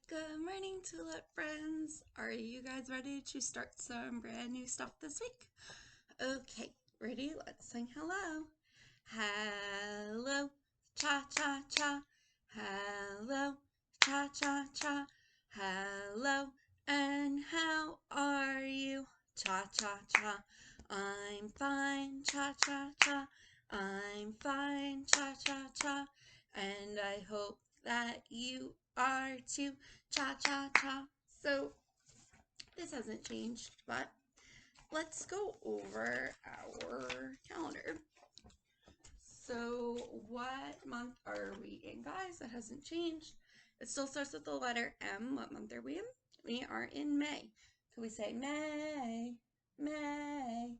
Good morning, Tulip friends. Are you guys ready to start some brand new stuff this week? Okay, ready? Let's sing hello. Hello, cha cha cha. Hello, cha cha cha. Hello, and how are you? Cha cha cha. I'm fine, cha cha cha. I'm fine, cha cha cha. And I hope that you are too, cha cha cha. So this hasn't changed, but let's go over our calendar. So what month are we in, guys? That hasn't changed. It still starts with the letter M. What month are we in? We are in May. Can we say May? May.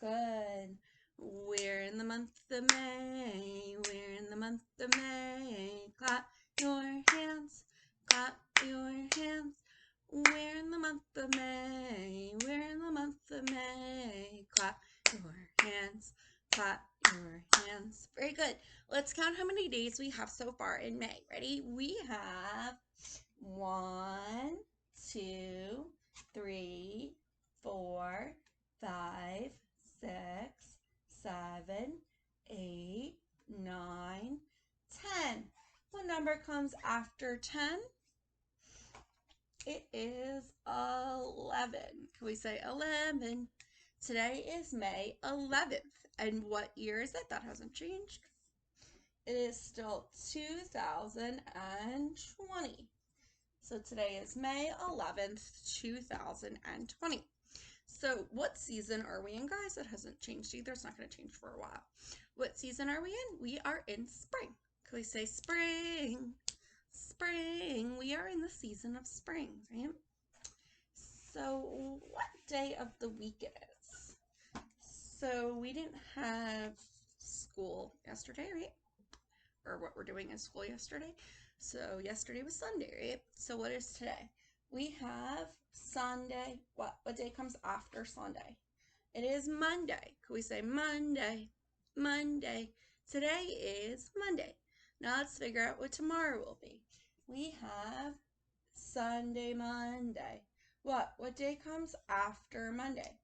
Good. We're in the month of May. We're in the month of May. Clap your hands. Clap your hands. We're in the month of May. We're in the month of May. Clap your hands. Clap your hands. Very good. Let's count how many days we have so far in May. Ready? We have 1, 2, 3, 4, 5, 6, 7, 8, 9, 10. What number comes after 10? It is 11. Can we say 11? Today is May 11th. And what year is it? That hasn't changed. It is still 2020. So today is May 11th, 2020. So what season are we in, guys? It hasn't changed either. It's not going to change for a while. What season are we in? We are in spring. Can we say spring? Spring. We are in the season of spring, right? So what day of the week it is? So we didn't have school yesterday, right? Or what we're doing in school yesterday. So yesterday was Sunday, right? So what is today? We have Sunday. What day comes after Sunday? It is Monday. Can we say Monday? Monday. Today is Monday. Now let's figure out what tomorrow will be. We have Sunday, Monday. What day comes after Monday?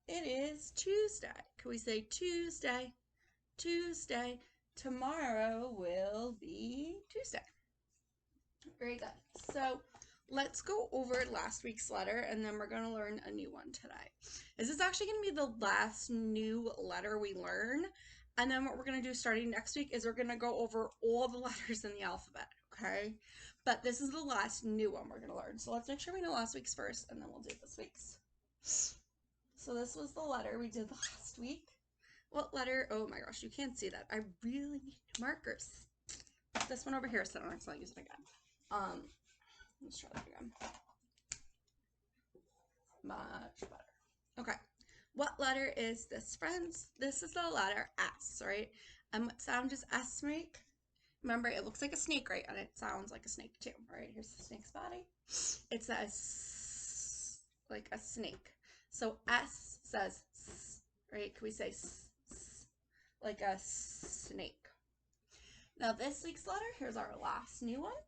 It is Tuesday. Can we say Tuesday? Tuesday. Tomorrow will be Tuesday. Very good. So let's go over last week's letter and then we're going to learn a new one today. This is actually going to be the last new letter we learn. And then what we're going to do starting next week is we're going to go over all the letters in the alphabet, okay? But this is the last new one we're going to learn. So let's make sure we know last week's first and then we'll do this week's. So this was the letter we did last week. What letter? Oh my gosh, you can't see that. I really need markers. This one over here so I don't accidentally use it again. Let's try that again. Much better. Okay. What letter is this, friends? This is the letter S, right? And what sound does S make? Remember, it looks like a snake, right? And it sounds like a snake too, right? Here's the snake's body. It says like a snake. So S says S, right? Can we say S, S, like a snake? Now this week's letter, here's our last new one.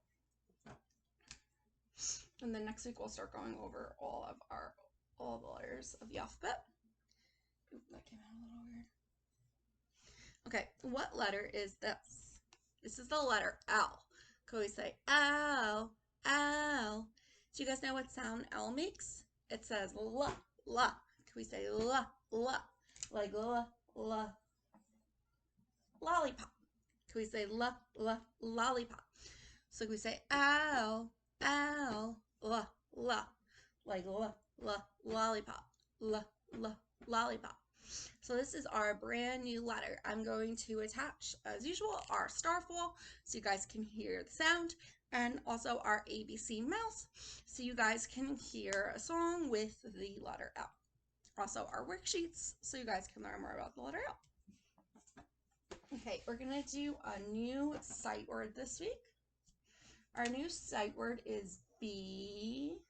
And then next week we'll start going over all the letters of the alphabet. Oop, that came out a little weird. Okay, what letter is this? This is the letter L. Can we say L, L? Do you guys know what sound L makes? It says L, L. Can we say L, L? Like L, L. Lollipop. Can we say L, L, lollipop? So can we say L, L, L, L. Like L, L, lollipop. L, L, lollipop. So this is our brand new letter. I'm going to attach, as usual, our starfall so you guys can hear the sound, and also our ABC mouse so you guys can hear a song with the letter L. Also our worksheets so you guys can learn more about the letter L. Okay, we're going to do a new sight word this week. Our new sight word is B-I-G.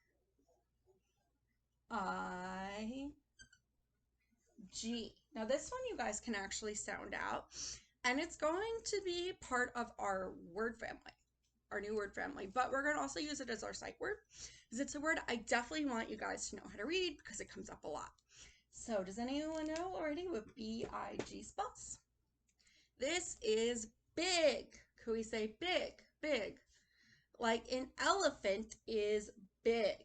Now this one you guys can actually sound out, and it's going to be part of our word family. our new word family, but we're going to also use it as our sight word because it's a word I definitely want you guys to know how to read because it comes up a lot. So does anyone know already what B-I-G spells? This is big. Could we say big? Big. Like an elephant is big.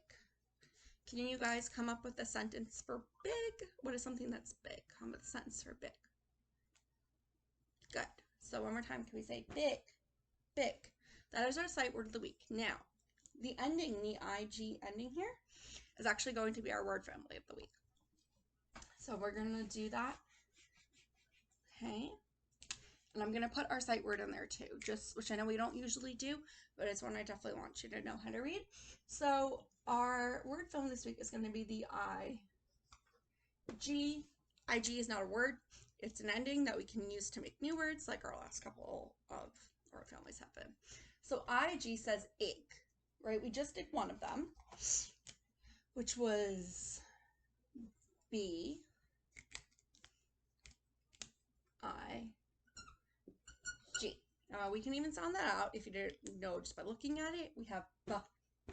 Can you guys come up with a sentence for big? What is something that's big? Come up with a sentence for big. Good. So one more time, can we say big? Big. That is our sight word of the week. Now, the ending, the IG ending here, is actually going to be our word family of the week. So we're going to do that. Okay. And I'm going to put our sight word in there too, just which I know we don't usually do, but it's one I definitely want you to know how to read. So our word family this week is going to be the IG. IG is not a word. It's an ending that we can use to make new words like our last couple of word families have been. So IG says ig, right? We just did one of them, which was B, I, G. We can even sound that out if you didn't know just by looking at it. We have b,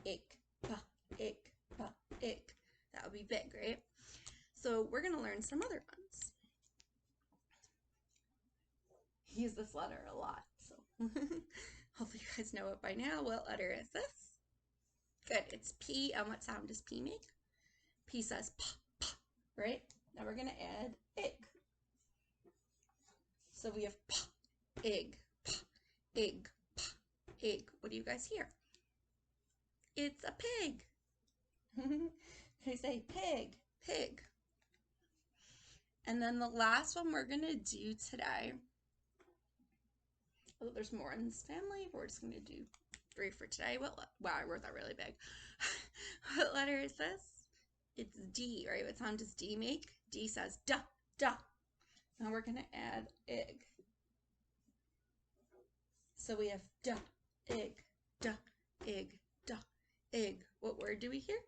ig, b, ig, b, ig. That would be big, right? So we're going to learn some other ones. Use this letter a lot, so hopefully you guys know it by now. What letter is this? Good, it's P. And what sound does P make? P says p, p, right? Now we're going to add ig. So we have p, ig, p, ig, p, ig. What do you guys hear? It's a pig. We say pig, pig. And then the last one we're going to do today, oh, there's more in this family, but we're just going to do 3 for today. Wow, I wrote that really big. What letter is this? It's D, right? What sound does D make? D says duh, duh. Now we're going to add ig. So we have duh, ig, duh, ig, duh, ig. What word do we hear?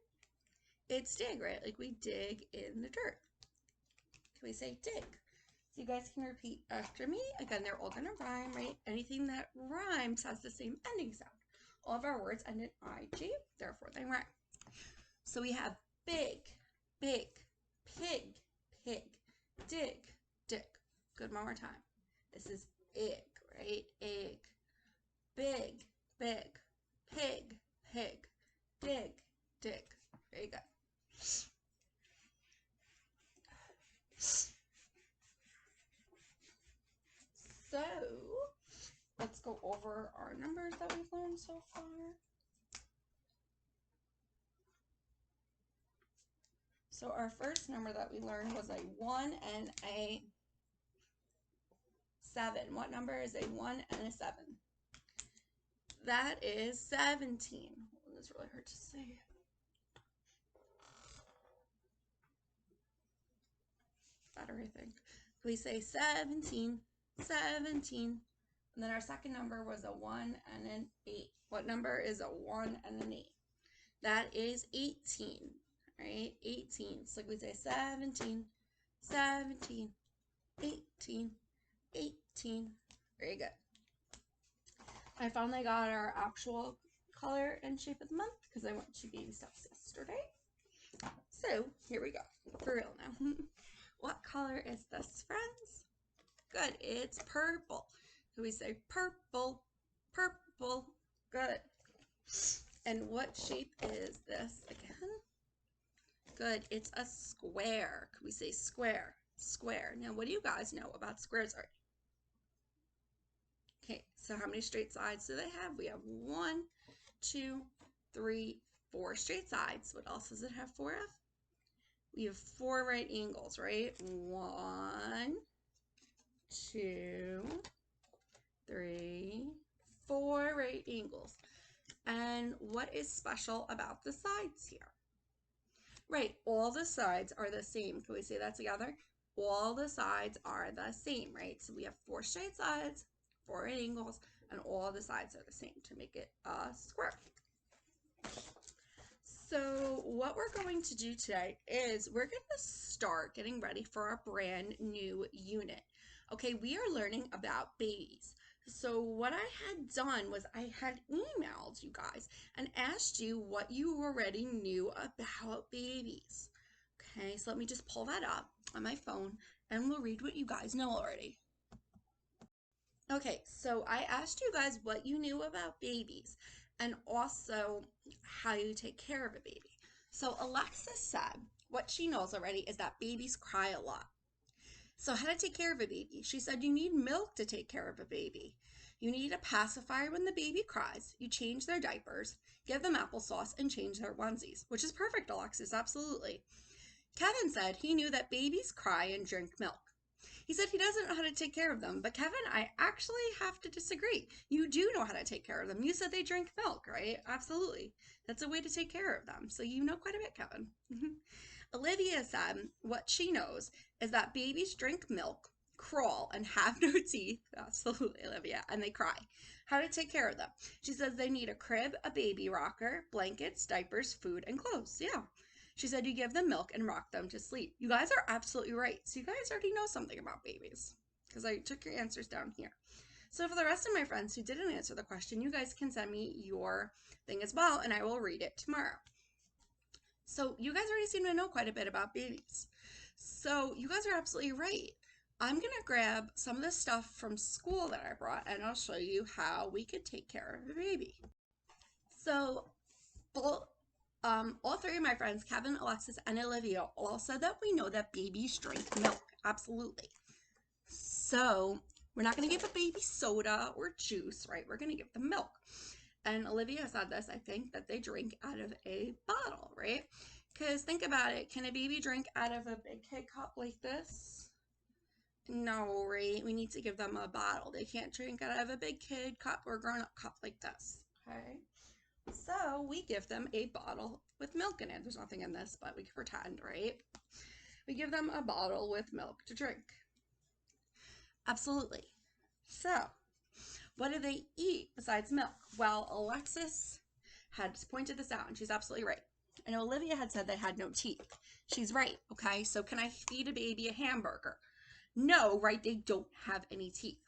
It's dig, right? Like we dig in the dirt. Can we say dig? So you guys can repeat after me. Again, they're all going to rhyme, right? Anything that rhymes has the same ending sound. All of our words end in IG, therefore they rhyme. So we have big, big, pig, pig, dig, dig. Good, one more time. This is ig, right? Ig. Big, big, pig, pig, dig, dig. Very good. So let's go over our numbers that we've learned so far. So our first number that we learned was a 1 and a 7. What number is a 1 and a 7? That is 17. Oh, that's really hard to say. Better, I think. We say 17, 17. And then our second number was a 1 and an 8. What number is a 1 and an 8? That is 18, right? 18. So we say 17, 17, 18, 18. Very good. I finally got our actual color and shape of the month because I went to baby steps yesterday. So here we go. For real now. What color is this, friends? Good. It's purple. So we say purple, purple. Good. And what shape is this again? Good. It's a square. Could we say square? Square. Now, what do you guys know about squares already? Okay, so how many straight sides do they have? We have 1, 2, 3, 4 straight sides. What else does it have 4 of? We have 4 right angles, right? 1, 2, 3, 4 right angles. And what is special about the sides here? Right, all the sides are the same. Can we say that together? All the sides are the same, right? So we have 4 straight sides, 4 right angles, and all the sides are the same to make it a square. So what we're going to do today is we're going to start getting ready for our brand new unit. Okay, we are learning about babies. So what I had done was I had emailed you guys and asked you what you already knew about babies. Okay, so let me just pull that up on my phone and we'll read what you guys know already. Okay, so I asked you guys what you knew about babies and also how you take care of a baby. So Alexis said what she knows already is that babies cry a lot. So how to take care of a baby. She said you need milk to take care of a baby. You need a pacifier when the baby cries. You change their diapers, give them applesauce, and change their onesies, which is perfect, Alexis, absolutely. Kevin said he knew that babies cry and drink milk. He said he doesn't know how to take care of them, but Kevin, I actually have to disagree. You do know how to take care of them. You said they drink milk, right? Absolutely. That's a way to take care of them. So you know quite a bit, Kevin. Olivia said what she knows is that babies drink milk, crawl, and have no teeth. Absolutely, Olivia. And they cry. How to take care of them. She says they need a crib, a baby rocker, blankets, diapers, food, and clothes. Yeah. She said you give them milk and rock them to sleep. You guys are absolutely right. So you guys already know something about babies because I took your answers down here. So for the rest of my friends who didn't answer the question, you guys can send me your thing as well and I will read it tomorrow. So you guys already seem to know quite a bit about babies. So you guys are absolutely right. I'm going to grab some of the stuff from school that I brought and I'll show you how we could take care of a baby. So all three of my friends, Kevin, Alexis, and Olivia, all said that we know that babies drink milk. Absolutely. So we're not going to give a baby soda or juice, right? We're going to give them milk. And Olivia said this, I think, that they drink out of a bottle, right? Because think about it. Can a baby drink out of a big kid cup like this? No, right? We need to give them a bottle. They can't drink out of a big kid cup or grown-up cup like this, okay? So we give them a bottle with milk in it. There's nothing in this, but we can pretend, right? We give them a bottle with milk to drink. Absolutely. So what do they eat besides milk? Well, Alexis had pointed this out and she's absolutely right. And Olivia had said they had no teeth. She's right, okay? So can I feed a baby a hamburger? No, right? They don't have any teeth.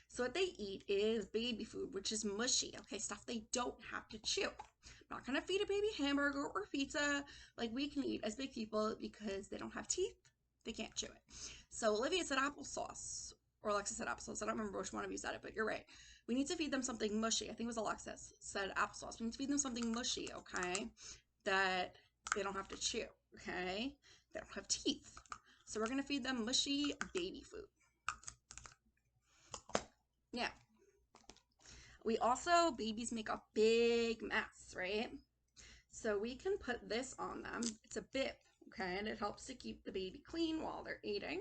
So what they eat is baby food, which is mushy, okay? Stuff they don't have to chew. I'm not gonna feed a baby hamburger or pizza like we can eat as big people because they don't have teeth. They can't chew it. So Olivia said applesauce, or Alexis said applesauce. I don't remember which one of you said it, but you're right. We need to feed them something mushy. I think it was Alexis said applesauce. We need to feed them something mushy, okay? That they don't have to chew, okay? They don't have teeth. So we're gonna feed them mushy baby food. Yeah. We also, babies make a big mess, right? So we can put this on them. It's a bib, okay? And it helps to keep the baby clean while they're eating,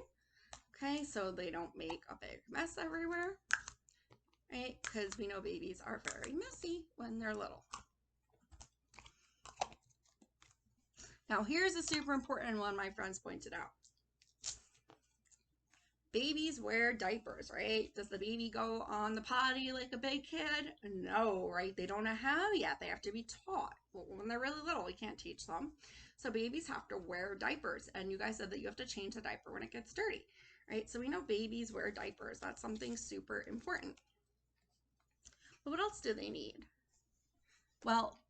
okay? So they don't make a big mess everywhere, right? Because we know babies are very messy when they're little. Now here's a super important one my friends pointed out. Babies wear diapers, right? Does the baby go on the potty like a big kid? No, right? They don't know how yet. They have to be taught. Well, when they're really little, we can't teach them. So babies have to wear diapers. And you guys said that you have to change the diaper when it gets dirty, right? So we know babies wear diapers. That's something super important. But what else do they need? Well,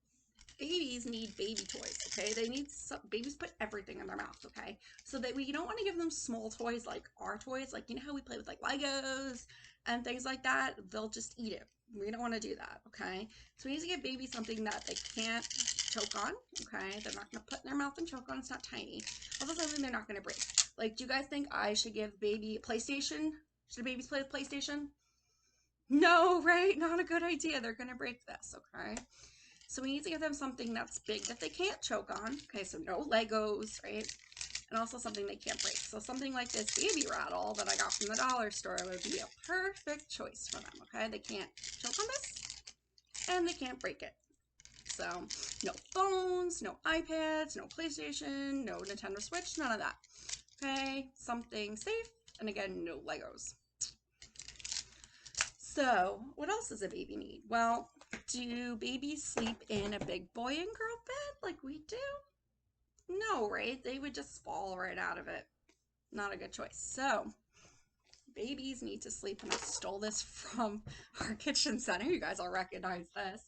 babies need baby toys, okay? They need babies put everything in their mouth, okay? So that we don't want to give them small toys like our toys, like you know how we play with like Legos and things like that. They'll just eat it. We don't want to do that, okay? So we need to give babies something that they can't choke on, okay? They're not going to put in their mouth and choke on. It's not tiny. Also something they're not going to break. Like, do you guys think I should give baby a PlayStation? Should babies play with PlayStation? No, right? Not a good idea. They're going to break this, okay? So we need to give them something that's big that they can't choke on. Okay, so no Legos, right? And also something they can't break. So something like this baby rattle that I got from the dollar store would be a perfect choice for them, okay? They can't choke on this, and they can't break it. So no phones, no iPads, no PlayStation, no Nintendo Switch, none of that. Okay, something safe, and again, no Legos. So what else does a baby need? Well, do babies sleep in a big boy and girl bed like we do? No, right? They would just fall right out of it. Not a good choice. So babies need to sleep, and I stole this from our kitchen center. You guys all recognize this.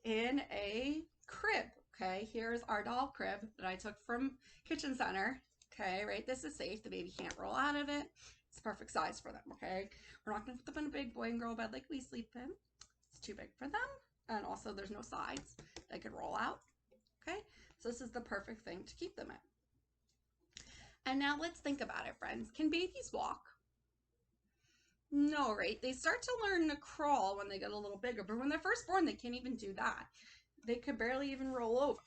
In a crib, okay? Here's our doll crib that I took from kitchen center, okay? Right, this is safe. The baby can't roll out of it. It's perfect size for them, okay? We're not gonna put them in a big boy and girl bed like we sleep in. It's too big for them. And also there's no sides. They could roll out, okay? So this is the perfect thing to keep them in. And now let's think about it, friends. Can babies walk? No, right? They start to learn to crawl when they get a little bigger, but when they're first born, they can't even do that. They could barely even roll over.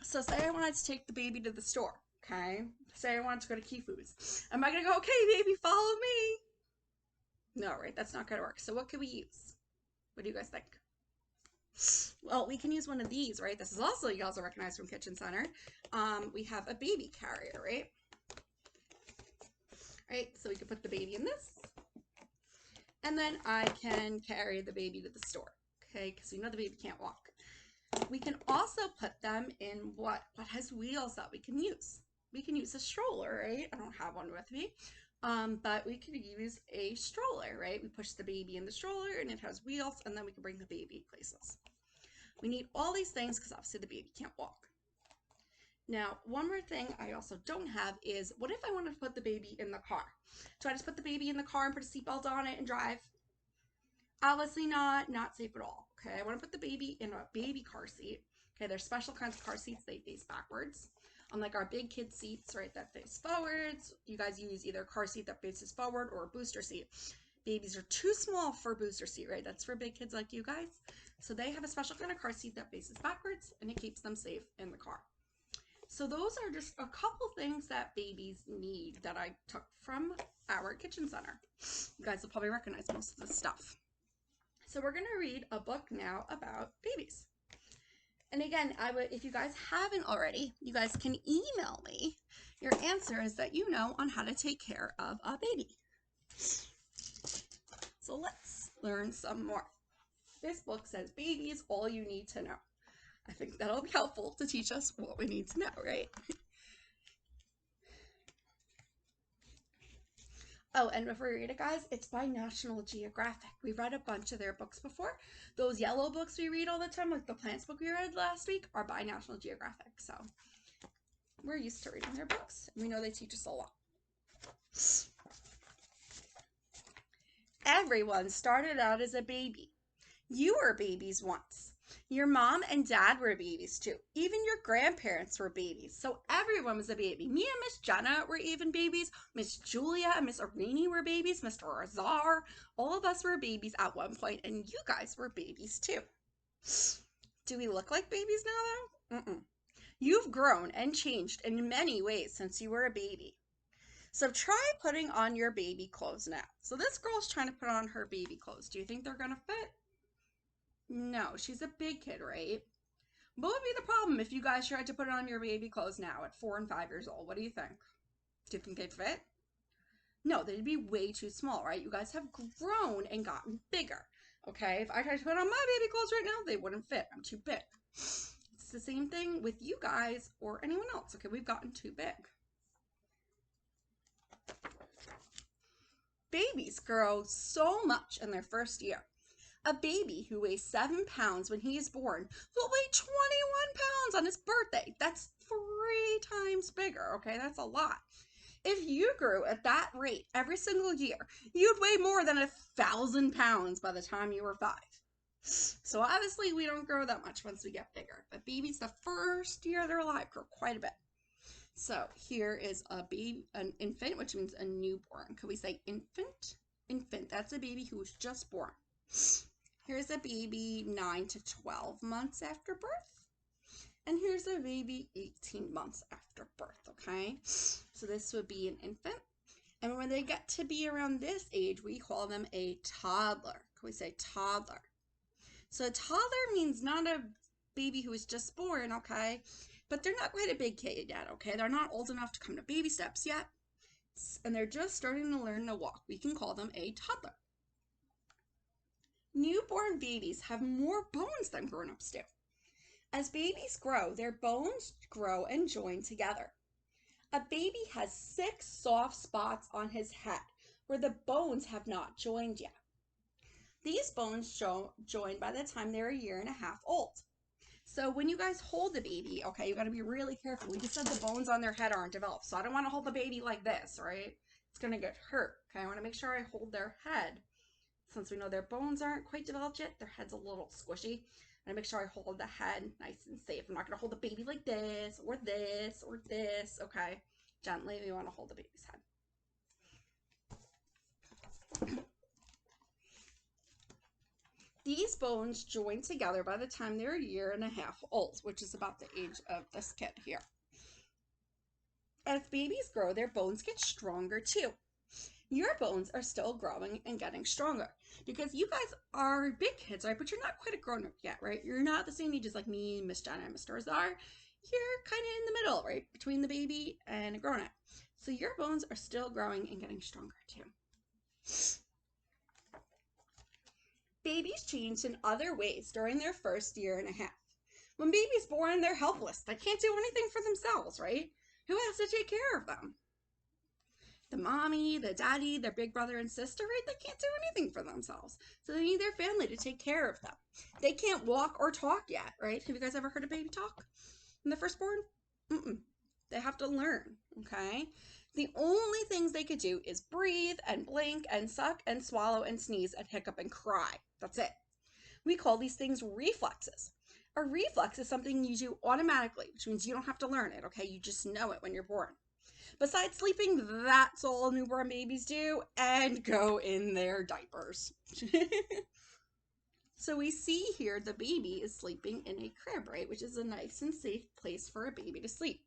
So say I wanted to take the baby to the store, okay? Say I wanted to go to Key Foods. Am I gonna go, okay, baby, follow me? No, right? That's not gonna work. So what can we use? What do you guys think? Well, we can use one of these, right? This is also, you guys will recognize from Kitchen Center. We have a baby carrier, right? Right, so we can put the baby in this. And then I can carry the baby to the store, okay? Because you know the baby can't walk. We can also put them in what has wheels that we can use. We can use a stroller, right? I don't have one with me, but we can use a stroller, right? We push the baby in the stroller and it has wheels, and then we can bring the baby places. We need all these things because obviously the baby can't walk. Now, one more thing I also don't have is, what if I wanted to put the baby in the car? Do I just put the baby in the car and put a seatbelt on it and drive? Obviously not safe at all, okay? I want to put the baby in a baby car seat. Okay, there's special kinds of car seats, they face backwards. Unlike our big kid seats, right, that face forwards. You guys use either a car seat that faces forward or a booster seat. Babies are too small for a booster seat, right? That's for big kids like you guys. So they have a special kind of car seat that faces backwards, and it keeps them safe in the car. So those are just a couple things that babies need that I took from our kitchen center. You guys will probably recognize most of this stuff. So we're going to read a book now about babies. And again, if you guys haven't already, you guys can email me your answers that you know on how to take care of a baby. So let's learn some more. This book says, Baby is all you need to know. I think that'll be helpful to teach us what we need to know, right? Oh, and before we read it, guys, it's by National Geographic. We've read a bunch of their books before. Those yellow books we read all the time, like the plants book we read last week, are by National Geographic. So we're used to reading their books. We know they teach us a lot. Everyone started out as a baby. You were babies once. Your mom and dad were babies too. Even your grandparents were babies. So everyone was a baby. Me and Miss Jenna were even babies. Miss Julia and Miss Arini were babies. Mr. Azar. All of us were babies at one point, and you guys were babies too. Do we look like babies now though? You've grown and changed in many ways since you were a baby. So try putting on your baby clothes now. So this girl's trying to put on her baby clothes. Do you think they're gonna fit? No, she's a big kid, right? What would be the problem if you guys tried to put on your baby clothes now at 4 and 5 years old? What do you think? Do you think they'd fit? No, they'd be way too small, right? You guys have grown and gotten bigger, okay? If I tried to put on my baby clothes right now, they wouldn't fit. I'm too big. It's the same thing with you guys or anyone else, okay? We've gotten too big. Babies grow so much in their first year. A baby who weighs 7 pounds when he is born will weigh 21 pounds on his birthday. That's 3 times bigger, okay? That's a lot. If you grew at that rate every single year, you'd weigh more than 1,000 pounds by the time you were 5. So obviously we don't grow that much once we get bigger, but babies the first year they're alive grow quite a bit. So here is an infant, which means a newborn. Could we say infant? Infant, that's a baby who was just born. Here's a baby 9 to 12 months after birth. And here's a baby 18 months after birth, okay? So this would be an infant. And when they get to be around this age, we call them a toddler. Can we say toddler? So a toddler means not a baby who is just born, okay? But they're not quite a big kid yet, okay? They're not old enough to come to baby steps yet. And they're just starting to learn to walk. We can call them a toddler. Newborn babies have more bones than grown-ups do. As babies grow, their bones grow and join together. A baby has 6 soft spots on his head, where the bones have not joined yet. These bones join by the time they're 1.5 years old. So when you guys hold the baby, okay, you got to be really careful. We just said the bones on their head aren't developed. So I don't want to hold the baby like this, right? It's going to get hurt. Okay, I want to make sure I hold their head. Since we know their bones aren't quite developed yet, their head's a little squishy. I make sure I hold the head nice and safe. I'm not going to hold the baby like this or this or this, okay? Gently, we want to hold the baby's head. These bones join together by the time they're 1.5 years old, which is about the age of this kid here. As babies grow, their bones get stronger too. Your bones are still growing and getting stronger because you guys are big kids, right? But you're not quite a grown-up yet, right? You're not the same age as like me, Miss Jenna, and Mr. Azar. You're kind of in the middle, right? Between the baby and a grown-up. So your bones are still growing and getting stronger too. Babies change in other ways during their first 1.5 years. When baby's born, they're helpless. They can't do anything for themselves, right? Who has to take care of them? The mommy, the daddy, their big brother and sister, right? They can't do anything for themselves. So they need their family to take care of them. They can't walk or talk yet, right? Have you guys ever heard a baby talk when they're first born? They have to learn, okay? The only things they could do is breathe and blink and suck and swallow and sneeze and hiccup and cry. That's it. We call these things reflexes. A reflex is something you do automatically, which means you don't have to learn it, okay? You just know it when you're born. Besides sleeping, that's all newborn babies do, and go in their diapers. So we see here the baby is sleeping in a crib, right? Which is a nice and safe place for a baby to sleep.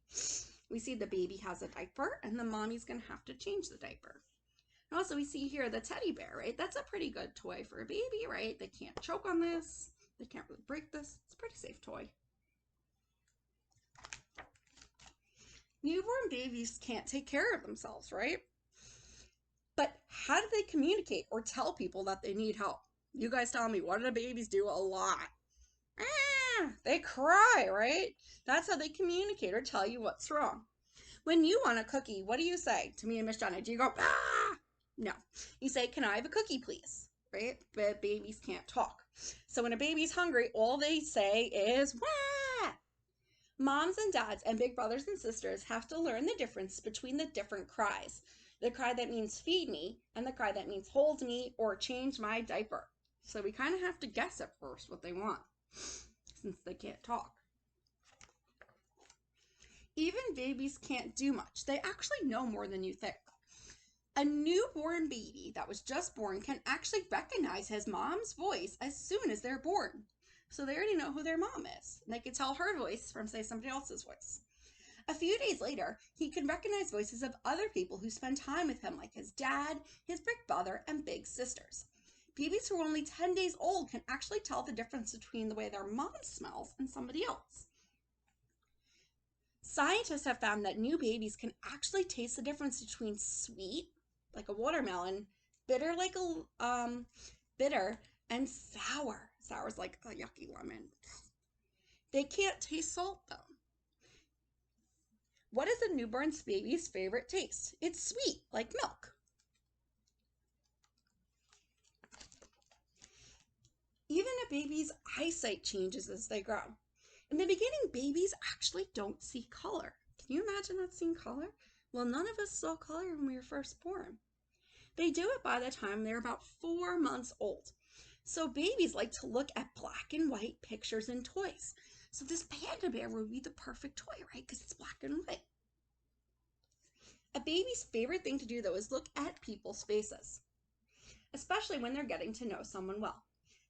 We see the baby has a diaper, and the mommy's going to have to change the diaper. And also we see here the teddy bear, right? That's a pretty good toy for a baby, right? They can't choke on this. They can't really break this. It's a pretty safe toy. Newborn babies can't take care of themselves, right? But how do they communicate or tell people that they need help? You guys tell me, what do babies do a lot? They cry, right? That's how they communicate or tell you what's wrong. When you want a cookie, what do you say to me and Miss Jenna? Do you go, ah? No. You say, can I have a cookie, please? Right? But babies can't talk. So when a baby's hungry, all they say is, wah! Moms and dads and big brothers and sisters have to learn the difference between the different cries. The cry that means feed me and the cry that means hold me or change my diaper. So we kind of have to guess at first what they want since they can't talk. Even babies can't do much. They actually know more than you think. A newborn baby that was just born can actually recognize his mom's voice as soon as they're born. So they already know who their mom is. And they can tell her voice from, say, somebody else's voice. A few days later, he can recognize voices of other people who spend time with him, like his dad, his big brother, and big sisters. Babies who are only 10 days old can actually tell the difference between the way their mom smells and somebody else. Scientists have found that new babies can actually taste the difference between sweet, like a watermelon, bitter like a bitter, and sour. Sour is like a yucky lemon. They can't taste salt though. What is a newborn baby's favorite taste? It's sweet, like milk. Even a baby's eyesight changes as they grow. In the beginning, babies actually don't see color. Can you imagine not seeing color? Well, none of us saw color when we were first born. They do it by the time they're about 4 months old. So babies like to look at black and white pictures and toys. So this panda bear would be the perfect toy, right? Because it's black and white. A baby's favorite thing to do, though, is look at people's faces, especially when they're getting to know someone well.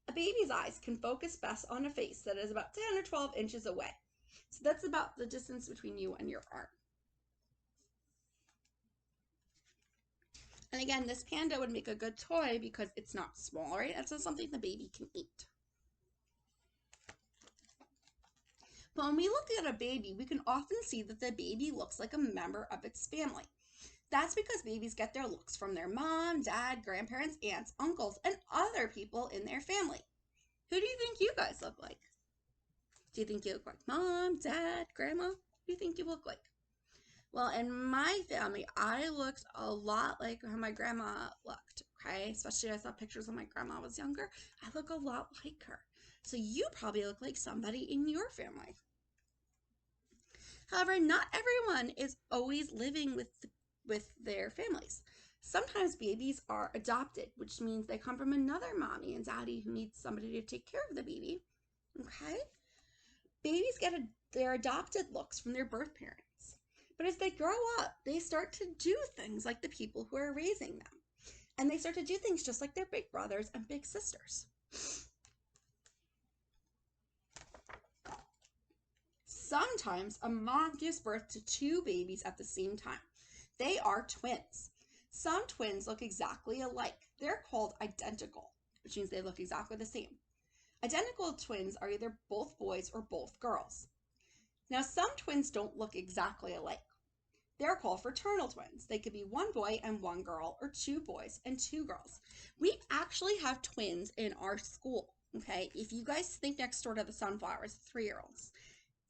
A baby's eyes can focus best on a face that is about 10 or 12 inches away. So that's about the distance between you and your arm. And again, this panda would make a good toy because it's not small, right? It's not something the baby can eat. But when we look at a baby, we can often see that the baby looks like a member of its family. That's because babies get their looks from their mom, dad, grandparents, aunts, uncles, and other people in their family. Who do you think you guys look like? Do you think you look like mom, dad, grandma? Who do you think you look like? Well, in my family, I looked a lot like how my grandma looked, okay? Especially I saw pictures when my grandma was younger. I look a lot like her. So you probably look like somebody in your family. However, not everyone is always living with their families. Sometimes babies are adopted, which means they come from another mommy and daddy who needs somebody to take care of the baby. Okay? Babies get their adopted looks from their birth parents. But as they grow up, they start to do things like the people who are raising them. And they start to do things just like their big brothers and big sisters. Sometimes a mom gives birth to two babies at the same time. They are twins. Some twins look exactly alike. They're called identical, which means they look exactly the same. Identical twins are either both boys or both girls. Now, some twins don't look exactly alike. They're called fraternal twins. They could be one boy and one girl, or two boys and two girls. We actually have twins in our school, okay? If you guys think next door to the Sunflowers, 3-year-olds,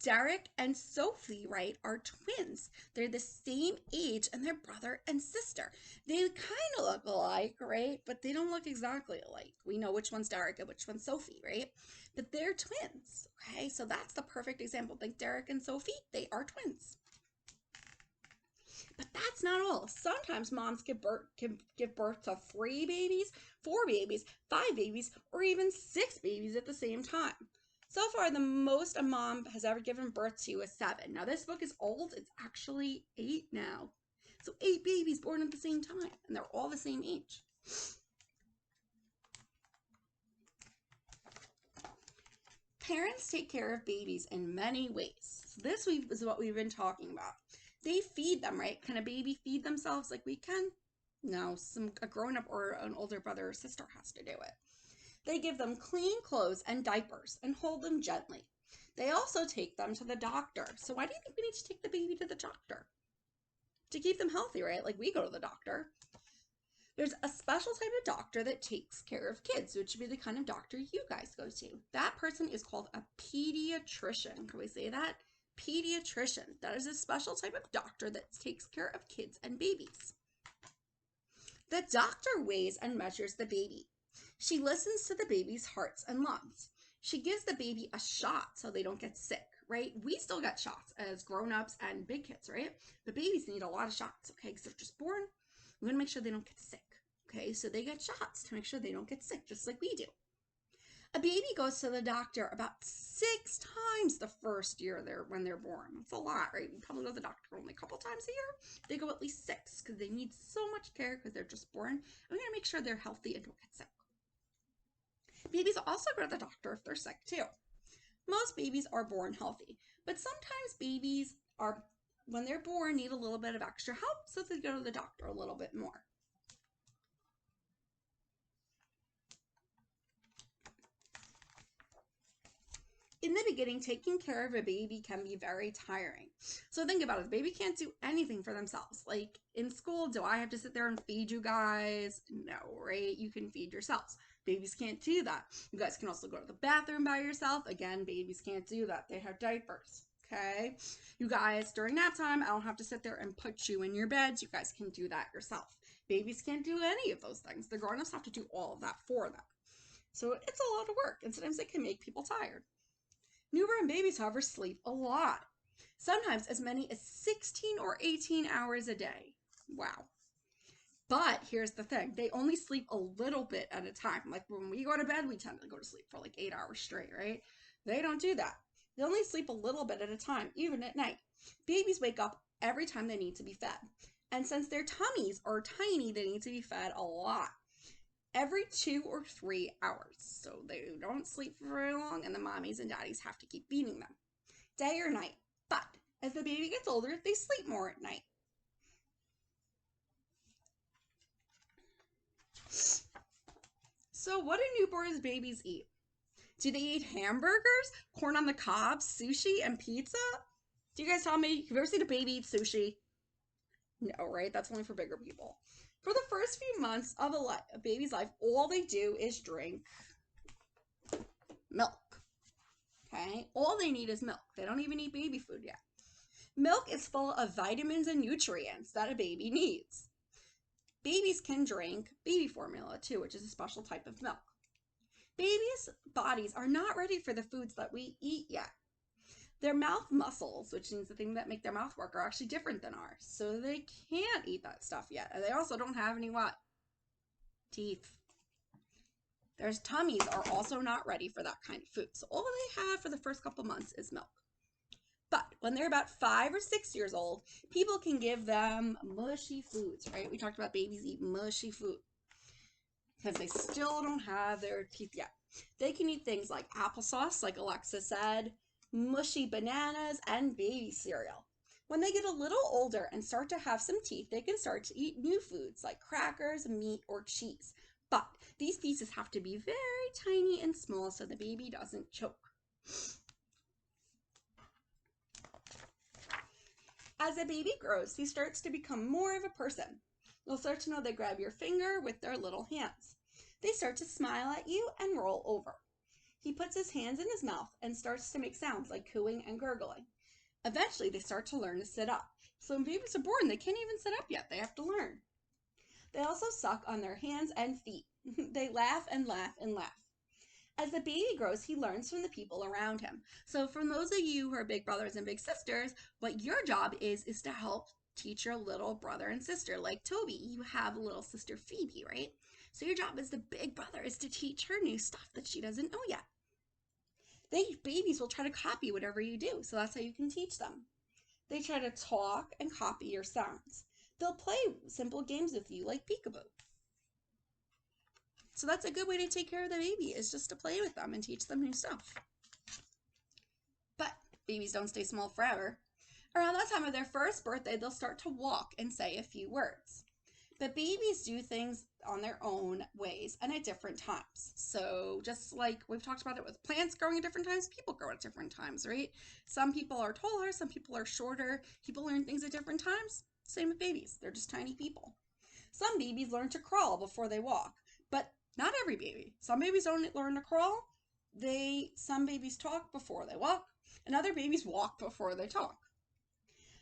Derek and Sophie, right, are twins. They're the same age and they're brother and sister. They kind of look alike, right? But they don't look exactly alike. We know which one's Derek and which one's Sophie, right? But they're twins, okay? So that's the perfect example. Think Derek and Sophie, they are twins. But that's not all. Sometimes moms can give birth to 3 babies, 4 babies, 5 babies, or even 6 babies at the same time. So far, the most a mom has ever given birth to is 7. Now, this book is old. It's actually 8 now. So 8 babies born at the same time, and they're all the same age. Parents take care of babies in many ways. So this is what we've been talking about. They feed them, right? Can a baby feed themselves like we can? No, a grown-up or an older brother or sister has to do it. They give them clean clothes and diapers and hold them gently. They also take them to the doctor. So why do you think we need to take the baby to the doctor? To keep them healthy, right? Like we go to the doctor. There's a special type of doctor that takes care of kids, which would be the kind of doctor you guys go to. That person is called a pediatrician. Can we say that? Pediatrician. That is a special type of doctor that takes care of kids and babies. The doctor weighs and measures the baby. She listens to the baby's hearts and lungs. She gives the baby a shot so they don't get sick, right? We still get shots as grown-ups and big kids, right? But babies need a lot of shots, okay? Because they're just born. We want to make sure they don't get sick, okay? So they get shots to make sure they don't get sick, just like we do. A baby goes to the doctor about 6 times the first year when they're born. That's a lot, right? You probably go to the doctor only a couple times a year. They go at least 6 because they need so much care because they're just born. And we got to make sure they're healthy and don't get sick. Babies also go to the doctor if they're sick too. Most babies are born healthy, but sometimes babies are, when they're born, need a little bit of extra help, so they go to the doctor a little bit more. In the beginning, taking care of a baby can be very tiring. So think about it. The baby can't do anything for themselves. Like in school, do I have to sit there and feed you guys? No, right? You can feed yourselves. Babies can't do that. You guys can also go to the bathroom by yourself. Again, babies can't do that. They have diapers. Okay? You guys, during nap time, I don't have to sit there and put you in your beds. You guys can do that yourself. Babies can't do any of those things. The grown-ups have to do all of that for them. So it's a lot of work, and sometimes it can make people tired. Newborn babies, however, sleep a lot. Sometimes as many as 16 or 18 hours a day. Wow. But here's the thing. They only sleep a little bit at a time. Like when we go to bed, we tend to go to sleep for like 8 hours straight, right? They don't do that. They only sleep a little bit at a time, even at night. Babies wake up every time they need to be fed. And since their tummies are tiny, they need to be fed a lot. Every 2 or 3 hours. So they don't sleep for very long, and the mommies and daddies have to keep feeding them, day or night. But as the baby gets older, they sleep more at night. So what do newborn babies eat? Do they eat hamburgers, corn on the cob, sushi, and pizza? Do you guys tell me? Have you ever seen a baby eat sushi? No, right? That's only for bigger people. For the first few months of a baby's life, all they do is drink milk. Okay? All they need is milk. They don't even eat baby food yet. Milk is full of vitamins and nutrients that a baby needs. Babies can drink baby formula too, which is a special type of milk. Babies' bodies are not ready for the foods that we eat yet. Their mouth muscles, which means the thing that make their mouth work, are actually different than ours. So they can't eat that stuff yet. And they also don't have any what? Teeth. Their tummies are also not ready for that kind of food. So all they have for the first couple months is milk. But when they're about 5 or 6 years old, people can give them mushy foods, right? We talked about babies eat mushy food because they still don't have their teeth yet. They can eat things like applesauce, like Alexa said, mushy bananas, and baby cereal. When they get a little older and start to have some teeth, they can start to eat new foods like crackers, meat, or cheese. But these pieces have to be very tiny and small so the baby doesn't choke. As a baby grows, he starts to become more of a person. They'll start to know they grab your finger with their little hands. They start to smile at you and roll over. He puts his hands in his mouth and starts to make sounds like cooing and gurgling. Eventually, they start to learn to sit up. So when babies are born, they can't even sit up yet. They have to learn. They also suck on their hands and feet. They laugh and laugh and laugh. As the baby grows, he learns from the people around him. So for those of you who are big brothers and big sisters, what your job is to help teach your little brother and sister. Like Toby, you have a little sister Phoebe, right? So your job as the big brother is to teach her new stuff that she doesn't know yet. Babies will try to copy whatever you do, so that's how you can teach them. They try to talk and copy your sounds. They'll play simple games with you like peekaboo. So that's a good way to take care of the baby, is just to play with them and teach them new stuff. But babies don't stay small forever. Around that time of their first birthday, they'll start to walk and say a few words. But babies do things on their own ways and at different times. So just like we've talked about it with plants growing at different times, people grow at different times, right? Some people are taller, some people are shorter. People learn things at different times. Same with babies. They're just tiny people. Some babies learn to crawl before they walk, but not every baby. Some babies don't learn to crawl. Some babies talk before they walk, and other babies walk before they talk.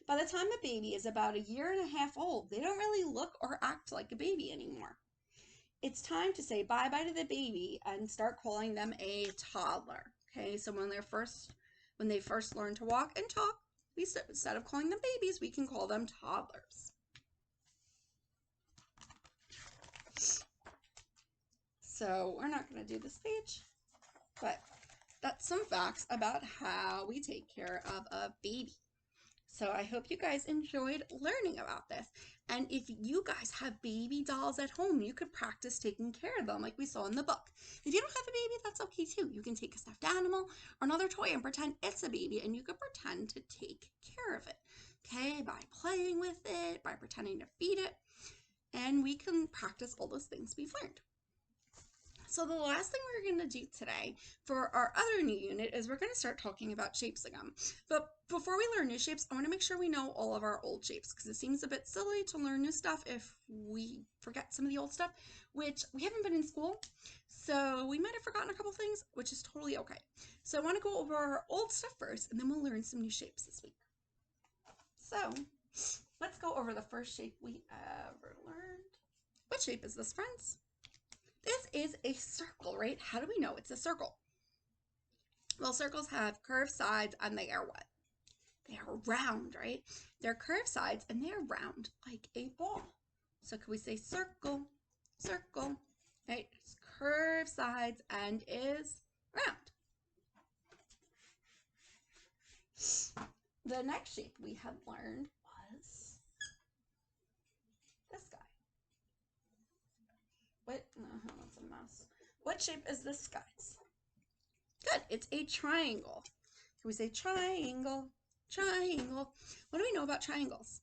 By the time a baby is about 1.5 years old, they don't really look or act like a baby anymore. It's time to say bye-bye to the baby and start calling them a toddler. Okay, so when they first learn to walk and talk, instead of calling them babies, we can call them toddlers. So we're not going to do this page, but that's some facts about how we take care of a baby. So I hope you guys enjoyed learning about this. And if you guys have baby dolls at home, you could practice taking care of them like we saw in the book. If you don't have a baby, that's okay too. You can take a stuffed animal or another toy and pretend it's a baby, and you can pretend to take care of it, okay? By playing with it, by pretending to feed it, and we can practice all those things we've learned. So the last thing we're going to do today for our other new unit is we're going to start talking about shapes again. But before we learn new shapes, I want to make sure we know all of our old shapes, because it seems a bit silly to learn new stuff if we forget some of the old stuff, which we haven't been in school. So we might have forgotten a couple things, which is totally okay. So I want to go over our old stuff first, and then we'll learn some new shapes this week. So let's go over the first shape we ever learned. What shape is this, friends? This is a circle, right? How do we know it's a circle? Well, circles have curved sides and they are what? They are round, right? They're curved sides and they're round like a ball. So can we say circle, circle, right? It's curved sides and is round. The next shape we had learned was this guy. That's a mess. What shape is this, guys? Good, it's a triangle. Can we say triangle, triangle? What do we know about triangles?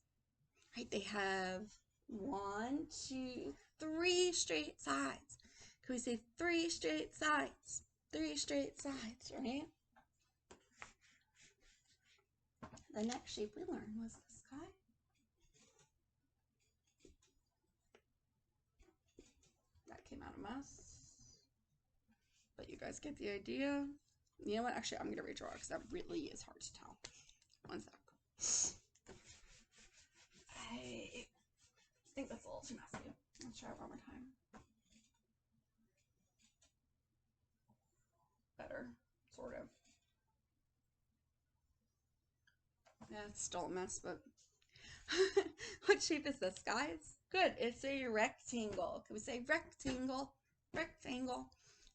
Right, they have 1, 2, 3 straight sides. Can we say 3 straight sides? 3 straight sides, right? The next shape we learned was this guy. That came out a mess. But you guys get the idea. You know what? Actually, I'm going to redraw because that really is hard to tell. One sec. think that's a little too messy. Let's try it one more time. Better, sort of. Yeah, it's still a mess, but what shape is this, guys? Good, it's a rectangle. Can we say rectangle? Rectangle.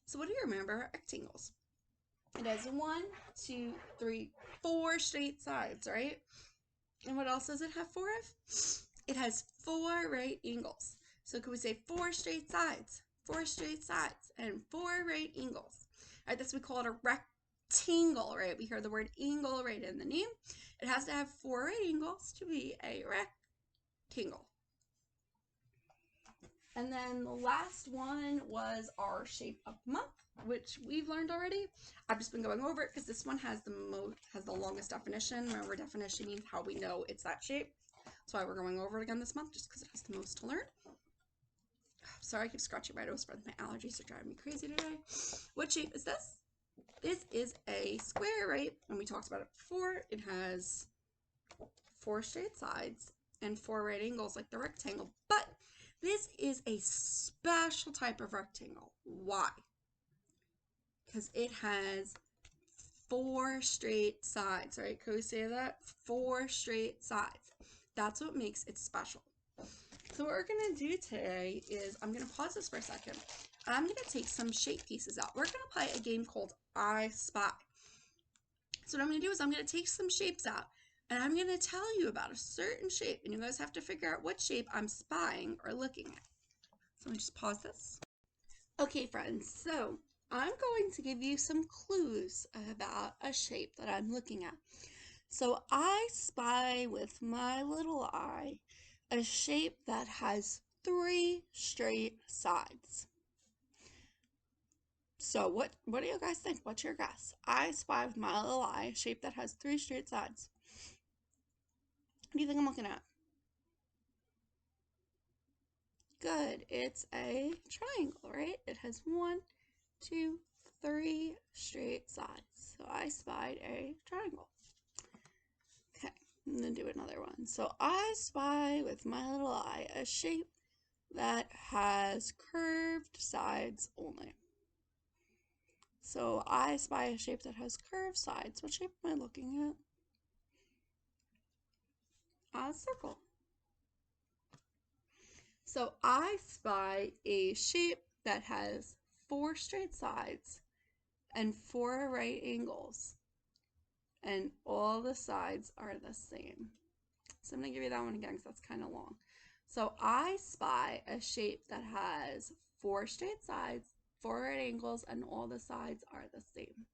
So what do you remember rectangles? It has 1, 2, 3, 4 straight sides, right? And what else does it have 4 of? It has 4 right angles. So could we say 4 straight sides? 4 straight sides and 4 right angles. All right, that's what we call it a rectangle, right? We hear the word angle right in the name. It has to have 4 right angles to be a rectangle. And then the last one was our shape of the month, which we've learned already. I've just been going over it because this one has the longest definition. Remember, definition means how we know it's that shape. That's why we're going over it again this month, just because it has the most to learn. Sorry, I keep scratching my nose, but my allergies are driving me crazy today. What shape is this? This is a square, right? And we talked about it before. It has 4 straight sides and 4 right angles like the rectangle, but this is a special type of rectangle. Why? Because it has 4 straight sides, right? Can we say that? 4 straight sides. That's what makes it special. So what we're going to do today is I'm going to pause this for a second. I'm going to take some shape pieces out. We're going to play a game called I Spy. So what I'm going to do is I'm going to take some shapes out, and I'm going to tell you about a certain shape, and you guys have to figure out what shape I'm spying or looking at. So let me just pause this. Okay, friends, so I'm going to give you some clues about a shape that I'm looking at. So I spy with my little eye a shape that has 3 straight sides. So what do you guys think? What's your guess? I spy with my little eye a shape that has 3 straight sides. What do you think I'm looking at? Good. It's a triangle, right? It has 1, 2, 3 straight sides. So I spied a triangle. Okay, I'm going to do another one. So I spy with my little eye a shape that has curved sides only. So I spy a shape that has curved sides. What shape am I looking at? A circle. So I spy a shape that has 4 straight sides and 4 right angles, and all the sides are the same. So I'm going to give you that one again because that's kind of long. So I spy a shape that has 4 straight sides, 4 right angles, and all the sides are the same.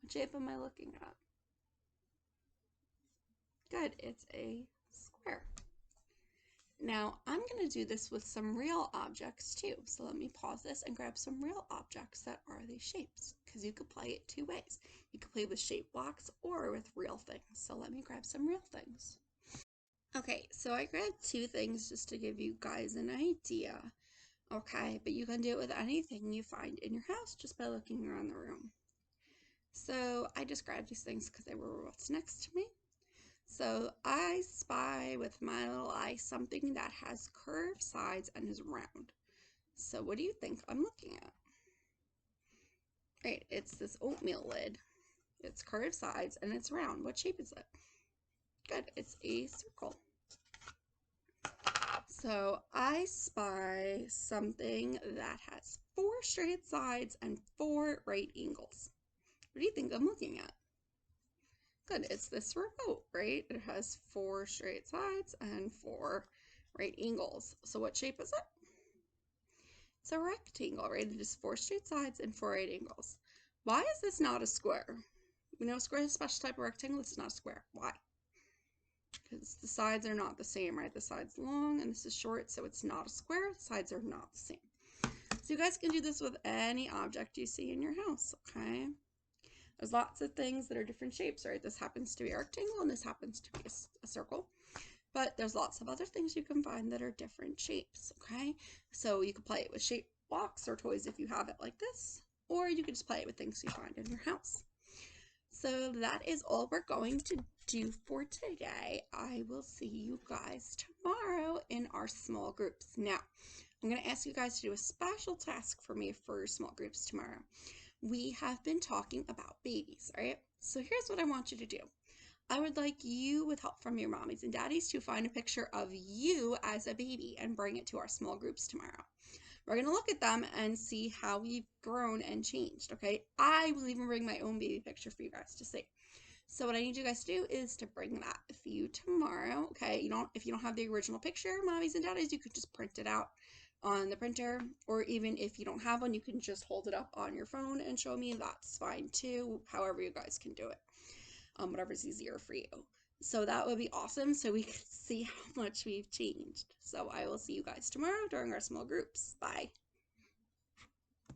What shape am I looking at? Good, it's a square. Now, I'm going to do this with some real objects too. So let me pause this and grab some real objects that are these shapes, because you could play it 2 ways. You could play with shape blocks or with real things. So let me grab some real things. Okay, so I grabbed 2 things just to give you guys an idea. Okay, but you can do it with anything you find in your house just by looking around the room. So I just grabbed these things because they were what's next to me. So I spy with my little eye something that has curved sides and is round. So what do you think I'm looking at? Right, it's this oatmeal lid. It's curved sides and it's round. What shape is it? Good, it's a circle. So I spy something that has 4 straight sides and 4 right angles. What do you think I'm looking at? Good, it's this remote, right? It has 4 straight sides and 4 right angles. So what shape is it? It's a rectangle, right? It is 4 straight sides and 4 right angles. Why is this not a square? We know square is a special type of rectangle. This is not a square. Why? Because the sides are not the same, right? The side's long and this is short, so it's not a square. The sides are not the same. So you guys can do this with any object you see in your house, okay? There's lots of things that are different shapes, right? This happens to be a rectangle and this happens to be a circle. But there's lots of other things you can find that are different shapes, okay? So you can play it with shape blocks or toys if you have it like this, or you can just play it with things you find in your house. So that is all we're going to do for today. I will see you guys tomorrow in our small groups. Now, I'm going to ask you guys to do a special task for me for your small groups tomorrow. We have been talking about babies, all right? So here's what I want you to do. I would like you, with help from your mommies and daddies, to find a picture of you as a baby and bring it to our small groups tomorrow. We're going to look at them and see how we've grown and changed, okay? I will even bring my own baby picture for you guys to see. So what I need you guys to do is to bring that with you tomorrow, okay? If you don't have the original picture, mommies and daddies, you could just print it out on the printer, or even if you don't have one, you can just hold it up on your phone and show me. That's fine too, however you guys can do it, whatever's easier for you. So that would be awesome, so we can see how much we've changed. So I will see you guys tomorrow during our small groups. Bye.